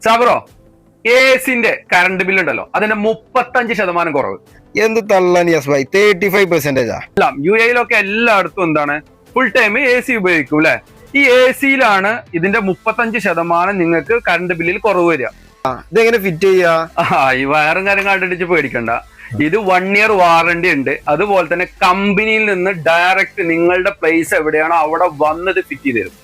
സാബറോ, എസിന്റെ current bill ഉണ്ടല്ലോ അതിന്റെ 35% കുറവ്. എന്ത് തള്ളാൻ യെസ് ബൈ 35%? എല്ലാം UAE എല്ലായിടത്തും എന്താണ് ഫുൾ ടൈം AC ഉപയോഗിക്കും അല്ലെ. ഈ AC-യിലാണ് ഇതിന്റെ 35% നിങ്ങൾക്ക് കറണ്ട് ബില്ലിൽ കുറവ് വരിക. ഇതെങ്ങനെ ഫിറ്റ് ചെയ്യാ? ഈ വയറും കാര്യം കണ്ടിട്ട് പേടിക്കണ്ട. ഇത് 1 ഇയർ വാറണ്ടി ഉണ്ട്. അതുപോലെ തന്നെ കമ്പനിയിൽ നിന്ന് ഡയറക്റ്റ് നിങ്ങളുടെ പ്ലേസ് എവിടെയാണോ അവിടെ വന്നത് ഫിറ്റ് ചെയ്ത് തരും.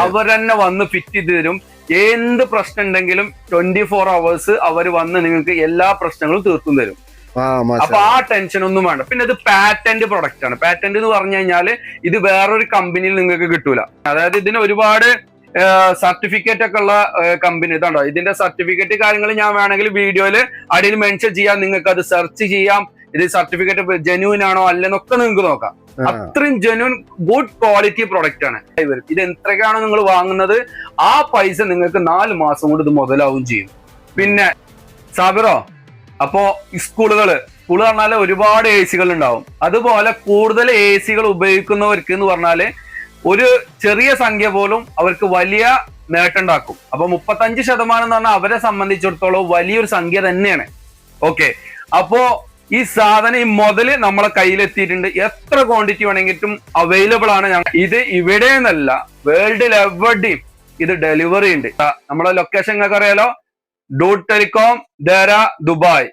അവർ തന്നെ വന്ന് ഫിറ്റ് ചെയ്ത് തരും. എന്ത് പ്രശ്നം ഉണ്ടെങ്കിലും 24 hours അവർ വന്ന് നിങ്ങൾക്ക് എല്ലാ പ്രശ്നങ്ങളും തീർത്തും തരും. അപ്പൊ ആ ടെൻഷൻ ഒന്നും വേണ്ട. പിന്നെ ഇത് പാറ്റന്റ് പ്രൊഡക്റ്റ് ആണ്. പാറ്റന്റ് എന്ന് പറഞ്ഞു കഴിഞ്ഞാല് ഇത് വേറൊരു കമ്പനിയിൽ നിങ്ങൾക്ക് കിട്ടൂല. അതായത് ഇതിന് ഒരുപാട് സർട്ടിഫിക്കറ്റ് ഒക്കെ ഉള്ള കമ്പനി. ഇതാണോ ഇതിന്റെ സർട്ടിഫിക്കറ്റ് കാര്യങ്ങൾ ഞാൻ വേണമെങ്കിൽ വീഡിയോയില് അടിയിൽ മെൻഷൻ ചെയ്യാം. നിങ്ങൾക്ക് അത് സെർച്ച് ചെയ്യാം. ഇത് സർട്ടിഫിക്കറ്റ് ജെന്യൂൻ ആണോ അല്ലെന്നൊക്കെ നിങ്ങൾക്ക് നോക്കാം. അത്രയും ജെന്യൂൻ ഗുഡ് ക്വാളിറ്റി പ്രൊഡക്റ്റ് ആണ്. ഇത് എത്രയ്ക്കാണോ നിങ്ങൾ വാങ്ങുന്നത് ആ പൈസ നിങ്ങൾക്ക് 4 മാസം കൊണ്ട് ഇത് മുതലാവും ചെയ്യും. പിന്നെ സാബിറോ, അപ്പോ സ്കൂള് പറഞ്ഞാല് ഒരുപാട് AC-കൾ ഉണ്ടാവും. അതുപോലെ കൂടുതൽ AC-കൾ ഉപയോഗിക്കുന്നവർക്ക് എന്ന് പറഞ്ഞാല് ഒരു ചെറിയ സംഖ്യ പോലും അവർക്ക് വലിയ നേട്ടം ഉണ്ടാക്കും. അപ്പൊ 35% എന്ന് പറഞ്ഞാൽ അവരെ സംബന്ധിച്ചിടത്തോളം വലിയൊരു സംഖ്യ തന്നെയാണ്. ഓക്കെ, അപ്പോ ഈ സാധനം ഈ മുതല് നമ്മളെ കയ്യിലെത്തിയിട്ടുണ്ട്. എത്ര ക്വാണ്ടിറ്റി വേണമെങ്കിലും അവൈലബിൾ ആണ്. ഇത് ഇവിടെ നിന്നല്ല, വേൾഡിൽ എവിടെയും ഇത് ഡെലിവറി ഉണ്ട്. നമ്മളെ ലൊക്കേഷൻ നിങ്ങൾക്ക് അറിയാലോ, ഡൂട്ട് ടെലികോം, ദേര, ദുബായ്.